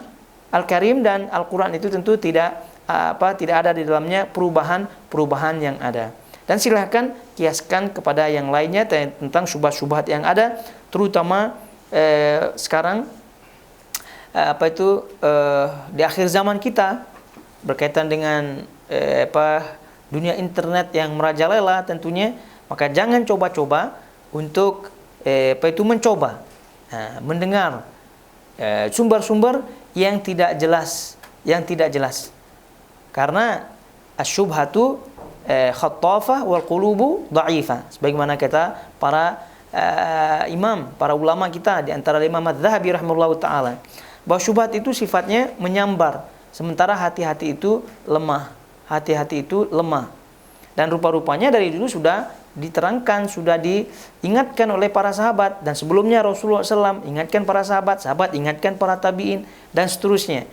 Al-Karim, dan Al-Qur'an itu tentu tidak ada di dalamnya perubahan yang ada. Dan silahkan kiaskan kepada yang lainnya tentang syubhat-syubhat yang ada, terutama sekarang di akhir zaman kita berkaitan dengan dunia internet yang merajalela tentunya. Maka jangan coba-coba untuk mencoba mendengar sumber-sumber yang tidak jelas, karena asyubhatu khattafah wal qulubu dha'ifah, sebagaimana kata para imam, para ulama kita, di antara Imam Az-Zahabi rahimahullahu taala, bahwa syubhat itu sifatnya menyambar, sementara hati-hati itu lemah. Dan rupa-rupanya dari dulu sudah diterangkan, sudah diingatkan oleh para sahabat, dan sebelumnya Rasulullah SAW ingatkan para sahabat ingatkan para tabi'in, dan seterusnya,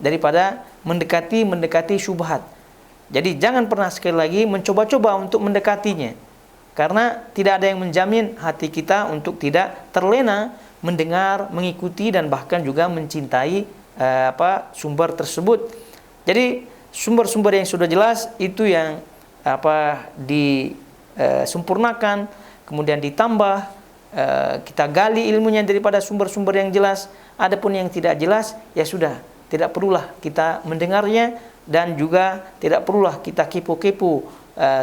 daripada mendekati syubhat. Jadi jangan pernah sekali lagi mencoba-coba untuk mendekatinya, karena tidak ada yang menjamin hati kita untuk tidak terlena mendengar, mengikuti, dan bahkan juga mencintai sumber tersebut. Jadi sumber-sumber yang sudah jelas itu yang disempurnakan, kemudian ditambah, kita gali ilmunya daripada sumber-sumber yang jelas. Adapun yang tidak jelas, ya sudah, tidak perlulah kita mendengarnya, dan juga tidak perlulah kita kepo-kepo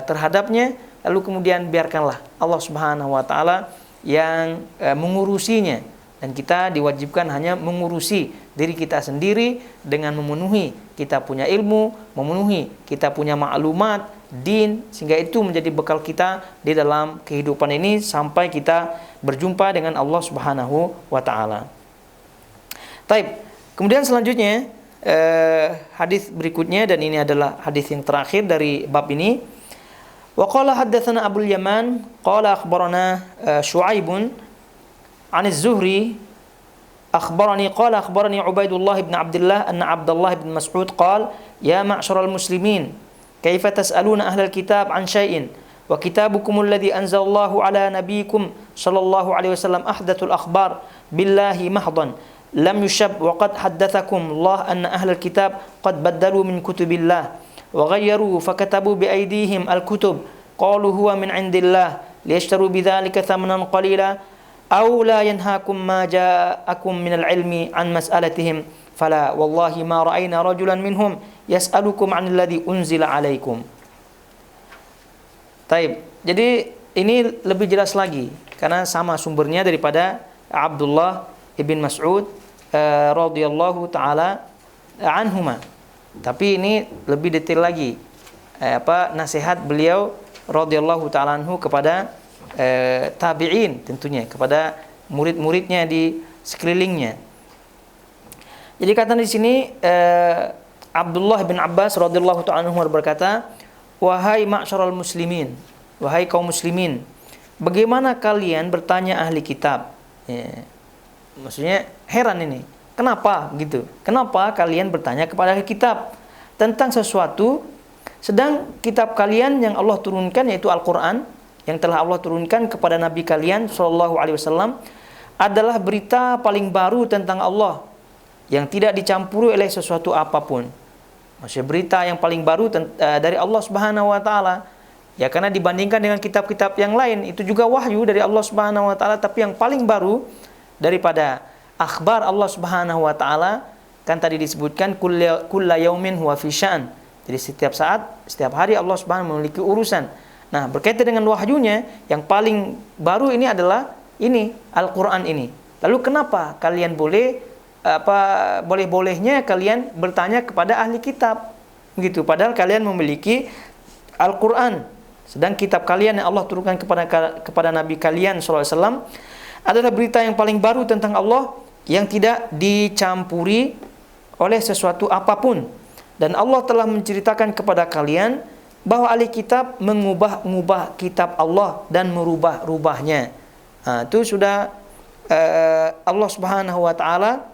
terhadapnya, lalu kemudian biarkanlah Allah Subhanahu wa taala yang mengurusinya, dan kita diwajibkan hanya mengurusi diri kita sendiri dengan memenuhi kita punya ilmu, memenuhi kita punya maklumat din, sehingga itu menjadi bekal kita di dalam kehidupan ini sampai kita berjumpa dengan Allah Subhanahu wa taala. Taib. Kemudian selanjutnya hadis berikutnya, dan ini adalah hadis yang terakhir dari bab ini. Wa qala haddatsana Abdul Yaman qala akhbarana Syu'aibun 'an az-Zuhri akhbarani qala akhbarani Ubaidullah ibn Abdullah anna Abdullah ibn Mas'ud qala ya ma'syaral muslimin kaifa tas'aluna ahlal kitab an syai'in wa kitabukum alladhi anzalallahu ala nabiyikum sallallahu alaihi wasallam ahdathul akhbar billahi mahdan lam yushab wa qad haddathakum Allah anna ahlal kitab qad baddalu min kutubillah wa ghayyaru fakatabu bi aydihim al-kutub qalu huwa min indillah liyashtaru bidzalika thamanan qalila aw la yanhaakum ma ja'akum min al-ilmi an mas'alatihim fala wallahi ma ra'ayna rajulan minhum yas'alukum 'anil ladzi unzila 'alaikum. Taib. Jadi ini lebih jelas lagi karena sama sumbernya daripada Abdullah ibn Mas'ud radhiyallahu taala anhuma. Tapi ini lebih detail lagi nasihat beliau radhiyallahu taala anhu kepada tabi'in, tentunya kepada murid-muridnya di sekelilingnya. Jadi kata di sini Abdullah bin Abbas radhiyallahu ta'ala anhu berkata, wahai ma'syaral muslimin, wahai kaum muslimin, bagaimana kalian bertanya ahli kitab? Maksudnya heran ini, kenapa gitu? Kenapa kalian bertanya kepada ahli kitab tentang sesuatu, sedang kitab kalian yang Allah turunkan, yaitu Al-Quran, yang telah Allah turunkan kepada Nabi kalian sallallahu alaihi wasallam, adalah berita paling baru tentang Allah yang tidak dicampuri oleh sesuatu apapun. Maksudnya berita yang paling baru dari Allah Subhanahu wa taala. Ya, karena dibandingkan dengan kitab-kitab yang lain, itu juga wahyu dari Allah Subhanahu wa taala, tapi yang paling baru daripada akhbar Allah Subhanahu wa taala, kan tadi disebutkan kulla yaumin huwa fi sya'an. Jadi setiap saat, setiap hari Allah Subhanahu memiliki urusan. Nah, berkaitan dengan wahyunya, yang paling baru ini adalah ini, Al-Quran ini. Lalu kenapa kalian boleh-bolehnya kalian bertanya kepada ahli kitab? Begitu, padahal kalian memiliki Al-Quran. Sedang kitab kalian yang Allah turunkan kepada Nabi kalian SAW adalah berita yang paling baru tentang Allah yang tidak dicampuri oleh sesuatu apapun. Dan Allah telah menceritakan kepada kalian bahwa ahli kitab mengubah-ubah kitab Allah dan merubah-rubahnya. Itu sudah Allah Subhanahu wa taala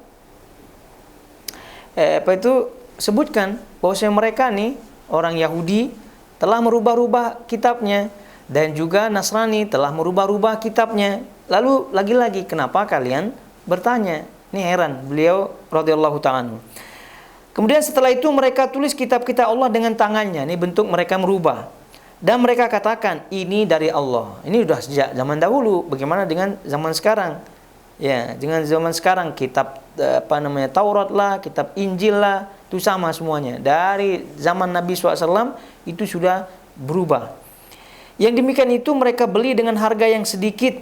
sebutkan bahwasanya mereka nih orang Yahudi telah merubah-rubah kitabnya, dan juga Nasrani telah merubah-rubah kitabnya. Lalu lagi-lagi kenapa kalian bertanya? Ini heran beliau radhiyallahu ta'ala. Kemudian setelah itu mereka tulis kitab-kitab Allah dengan tangannya. Ini bentuk mereka merubah. Dan mereka katakan ini dari Allah. Ini sudah sejak zaman dahulu. Bagaimana dengan zaman sekarang? Ya, dengan zaman sekarang kitab Taurat lah, kitab Injil lah, itu sama semuanya. Dari zaman Nabi SAW itu sudah berubah. Yang demikian itu mereka beli dengan harga yang sedikit.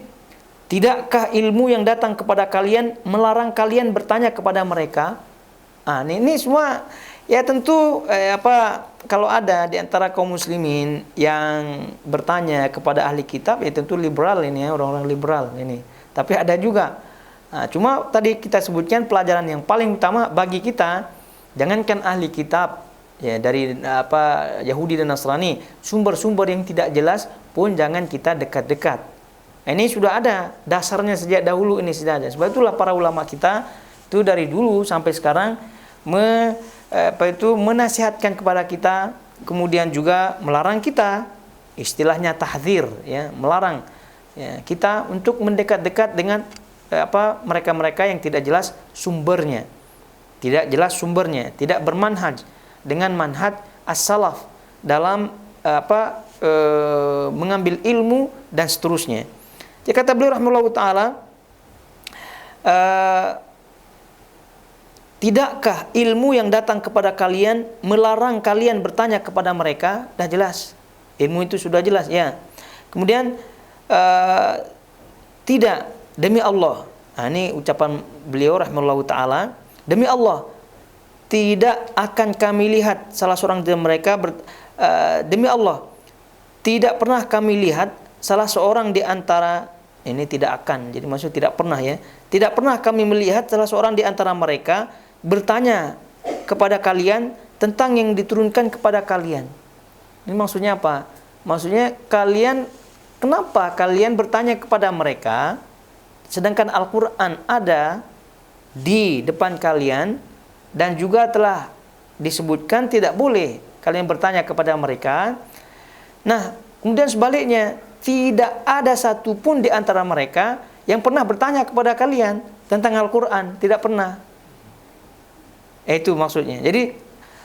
Tidakkah ilmu yang datang kepada kalian melarang kalian bertanya kepada mereka? Ini semua ya tentu kalau ada di antara kaum muslimin yang bertanya kepada ahli kitab, ya tentu liberal ini ya, orang-orang liberal ini. Tapi ada juga. Cuma tadi kita sebutkan pelajaran yang paling utama bagi kita, jangankan ahli kitab ya dari Yahudi dan Nasrani, sumber-sumber yang tidak jelas pun jangan kita dekat-dekat. Ini sudah ada dasarnya sejak dahulu, ini sudah ada. Sebab itulah para ulama kita itu dari dulu sampai sekarang menasihatkan kepada kita, kemudian juga melarang kita, istilahnya tahdzir ya, melarang ya, kita untuk mendekat-dekat dengan mereka-mereka yang tidak jelas sumbernya. Tidak jelas sumbernya, tidak bermanhaj dengan manhaj as-salaf dalam mengambil ilmu dan seterusnya. Jadi kata beliau rahimahullah taala, tidakkah ilmu yang datang kepada kalian melarang kalian bertanya kepada mereka? Dah jelas. Ilmu itu sudah jelas ya. Kemudian tidak, demi Allah. Ini ucapan beliau rahimahullah taala, demi Allah tidak akan kami lihat salah seorang dari mereka demi Allah tidak pernah kami lihat salah seorang di antara, ini tidak akan, jadi maksud tidak pernah ya, tidak pernah kami melihat salah seorang di antara mereka bertanya kepada kalian tentang yang diturunkan kepada kalian. Ini maksudnya apa? Maksudnya kalian, kenapa kalian bertanya kepada mereka sedangkan Al-Quran ada di depan kalian dan juga telah disebutkan tidak boleh kalian bertanya kepada mereka. Nah, kemudian sebaliknya, tidak ada satupun di antara mereka yang pernah bertanya kepada kalian tentang Al-Quran. Tidak pernah. Itu maksudnya. Jadi,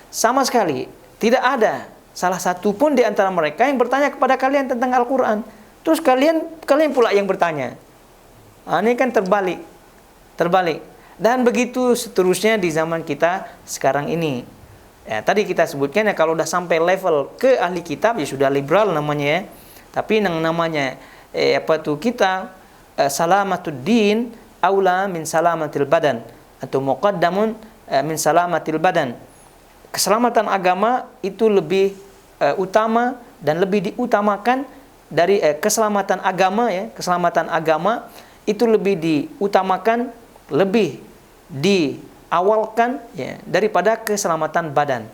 sama sekali tidak ada salah satupun di antara mereka yang bertanya kepada kalian tentang Al-Quran. Terus kalian pula yang bertanya. Ini kan terbalik. Dan begitu seterusnya di zaman kita sekarang ini. Ya, tadi kita sebutkan ya, kalau udah sampai level ke ahli kitab ya sudah liberal namanya ya. Tapi yang namanya kita salamatud din aula min salamatil badan, atau muqaddamun min salamatil badan. Keselamatan agama itu lebih utama dan lebih diutamakan dari keselamatan agama ya. Keselamatan agama itu lebih diutamakan, lebih diawalkan ya daripada keselamatan badan.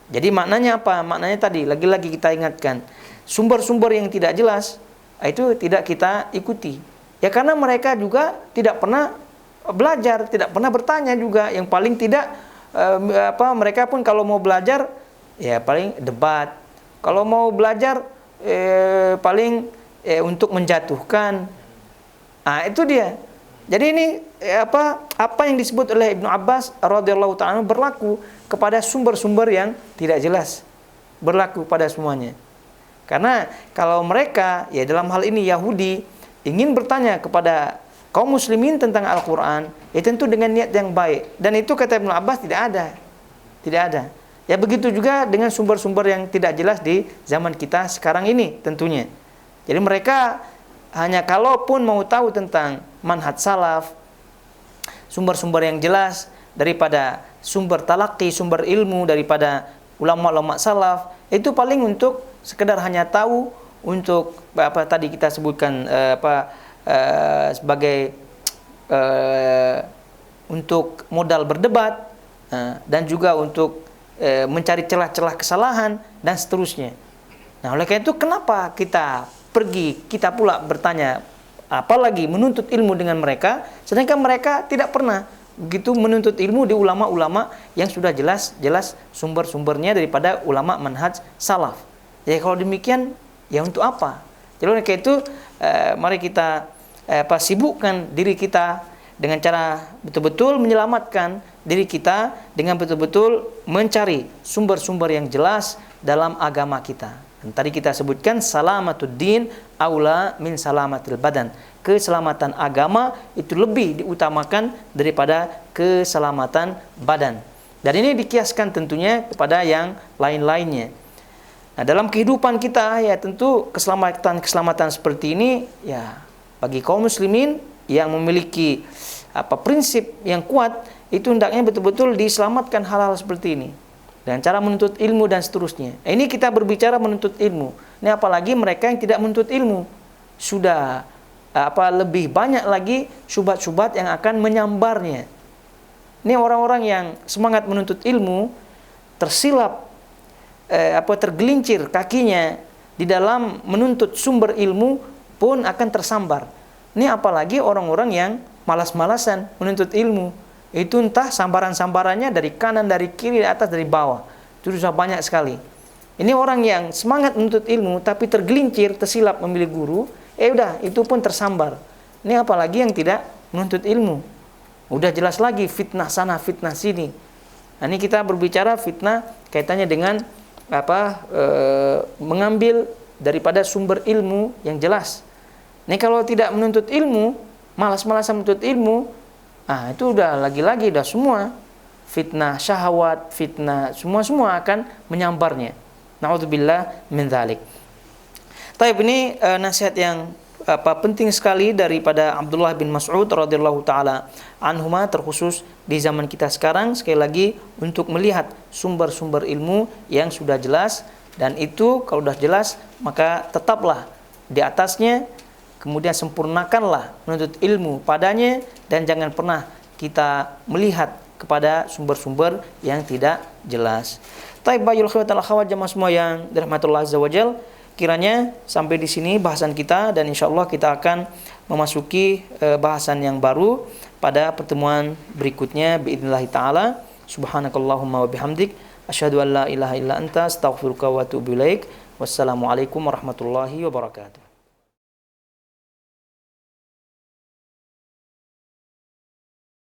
Jadi maknanya apa? Maknanya tadi lagi-lagi kita ingatkan, sumber-sumber yang tidak jelas itu tidak kita ikuti. Ya karena mereka juga tidak pernah belajar, tidak pernah bertanya juga. Yang paling tidak mereka pun kalau mau belajar ya paling debat. Kalau mau belajar paling untuk menjatuhkan. Itu dia. Jadi ini apa yang disebut oleh Ibnu Abbas radhiyallahu ta'ala berlaku kepada sumber-sumber yang tidak jelas, berlaku pada semuanya. Karena kalau mereka ya dalam hal ini Yahudi ingin bertanya kepada kaum muslimin tentang Al-Quran, ya tentu dengan niat yang baik. Dan itu kata Ibnu Abbas tidak ada. Ya begitu juga dengan sumber-sumber yang tidak jelas di zaman kita sekarang ini tentunya. Jadi mereka hanya kalaupun mau tahu tentang manhaj salaf, sumber-sumber yang jelas daripada sumber talaqi, sumber ilmu daripada ulama-ulama salaf, itu paling untuk sekedar hanya tahu untuk tadi kita sebutkan sebagai untuk modal berdebat, dan juga untuk mencari celah-celah kesalahan dan seterusnya. Nah, oleh karena itu kenapa kita pula bertanya, apalagi menuntut ilmu dengan mereka, sedangkan mereka tidak pernah begitu menuntut ilmu di ulama-ulama yang sudah jelas sumber-sumbernya daripada ulama manhaj salaf. Jadi kalau demikian, ya untuk apa? Jadi oleh karena itu mari kita sibukkan diri kita dengan cara betul-betul menyelamatkan diri kita dengan betul-betul mencari sumber-sumber yang jelas dalam agama kita. Dan tadi kita sebutkan salamatud-din aula min salamatil badan. Keselamatan agama itu lebih diutamakan daripada keselamatan badan. Dan ini dikiaskan tentunya kepada yang lain-lainnya. Nah, dalam kehidupan kita ya tentu keselamatan seperti ini ya bagi kaum muslimin yang memiliki prinsip yang kuat itu hendaknya betul-betul diselamatkan hal-hal seperti ini. Dan cara menuntut ilmu dan seterusnya. Ini kita berbicara menuntut ilmu. Ini apalagi mereka yang tidak menuntut ilmu. Sudah lebih banyak lagi syubhat-syubhat yang akan menyambarnya. Ini orang-orang yang semangat menuntut ilmu tersilap tergelincir kakinya di dalam menuntut sumber ilmu pun akan tersambar. Ini apalagi orang-orang yang malas-malasan menuntut ilmu. Itu entah sambaran-sambarannya dari kanan, dari kiri, dari atas, dari bawah. Itu sudah banyak sekali. Ini orang yang semangat menuntut ilmu tapi tergelincir, tersilap memilih guru, udah itu pun tersambar. Ini apalagi yang tidak menuntut ilmu. Udah jelas lagi fitnah sana, fitnah sini. Nah, ini kita berbicara fitnah kaitannya dengan mengambil daripada sumber ilmu yang jelas. Ini kalau tidak menuntut ilmu, malas-malasan menuntut ilmu, itu udah lagi-lagi udah semua fitnah syahwat, fitnah semua akan menyambarnya. Na'udzubillah min dzalik. Taib, ini nasihat yang penting sekali daripada Abdullah bin Mas'ud radhiyallahu taala anhuma, terkhusus di zaman kita sekarang, sekali lagi untuk melihat sumber-sumber ilmu yang sudah jelas, dan itu kalau sudah jelas maka tetaplah di atasnya, kemudian sempurnakanlah menuntut ilmu padanya, dan jangan pernah kita melihat kepada sumber-sumber yang tidak jelas. Taib bayul khawat al-khawat jamaah semua yang dirahmatullah azza wajal, kiranya sampai di sini bahasan kita, dan insyaallah kita akan memasuki bahasan yang baru pada pertemuan berikutnya biidznillah taala. Subhanakallahumma wa bihamdik asyhadu an la ilaha illa anta astaghfiruka wa atubu ilaik. Wassalamualaikum warahmatullahi wabarakatuh.